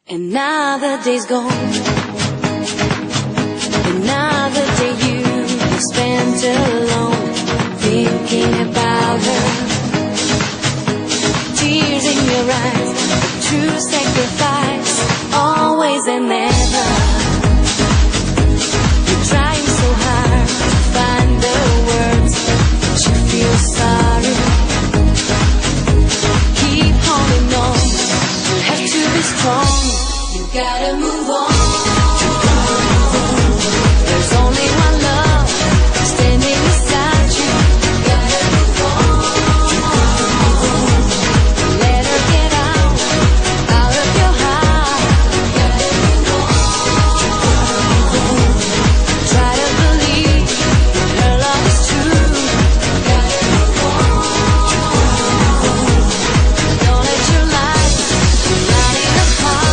And now the day's gone. Another day you spent alone, thinking about her. Tears in your eyes, a true sacrifice, always and never. You're trying so hard to find the words that you feel sorry. Keep holding on, you have to be strong. You gotta move on. There's only one love standing beside you. You gotta move on. Let her get out of your heart. You gotta move on. Try to believe that her love is true. You gotta move on. Don't let your life be lighting apart.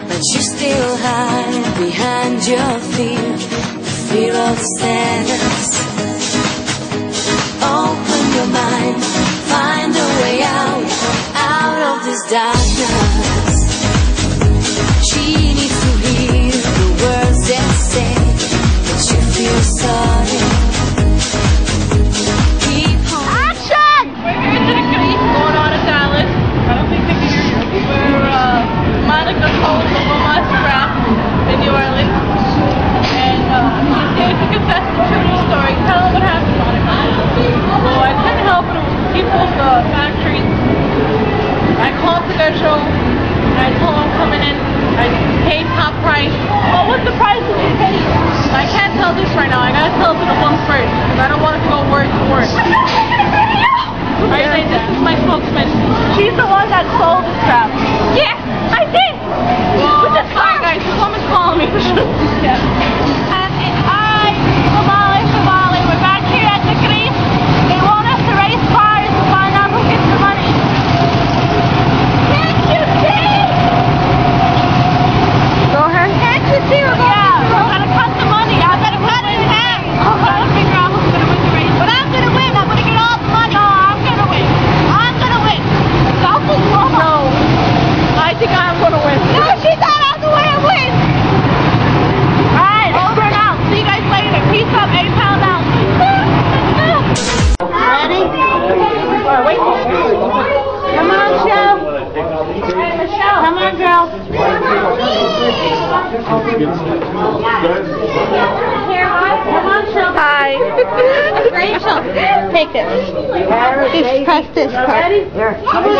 But you still hide behind your fear, the fear of sadness. Open your mind, find a way out of this darkness. She needs to hear the words that say that you feel sorry. Keep on. Action! We're here at the creek going on in Dallas. I don't think they can hear you. We're Monica told the Wilmot Scrap in New Orleans. And she's here to confess the true story. Tell them what happened, Monica. So I couldn't help it. It was people's factories. I called to their show. And I told them I'm coming in. I paid top price. Well, what's the price that you paid? I can't tell this right now. I gotta tell it to the woman first. Because I don't want it to go word for word. Alright, this is my spokesman. She's the one that sold the scrap. Yes, I did! Well, sorry guys, the woman's calling me. Yeah. Somali, we're back here at the creek. They want us to raise cars to find out who gets the money. Can't you see? Go ahead. Can't you see? We're gonna cut the money. I better cut it in half. I'm gonna figure out who's gonna win the race. But I'm gonna win. I'm gonna get all the money. I'm gonna win. No, I think I'm gonna win. No, she thought I was the way to win. Alright, over and out. See you guys later. Peace up, 8 pound out. Ready? Wait. Come on, Shell. Come on, girl. Come on, Shell. Hi. Rachel, take this. Just press this part. Here. Come on.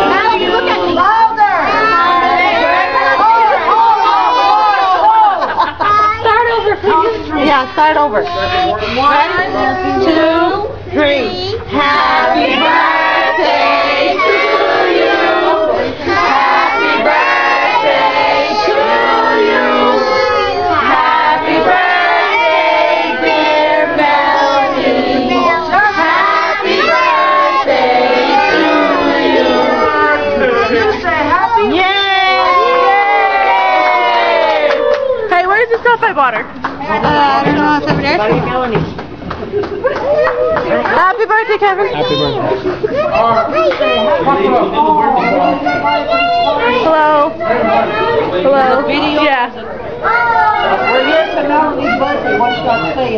Now you look at me. Louder. Start over, please. Yeah, start over. 1, 2, 3. Happy birthday to you. Happy birthday to you. Happy birthday, dear Melanie. Happy birthday to you. Yay! Hey, where's the stuff I bought her? I don't know, it's over there. Happy birthday, Kevin. Happy birthday. Hello. Hello. Video. Yeah. We're here for Melanie's birthday. What you got to say,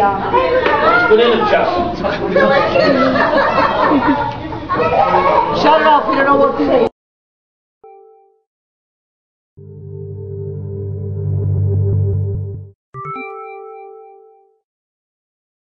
Put in a chest. Shut it off. We don't know what to say.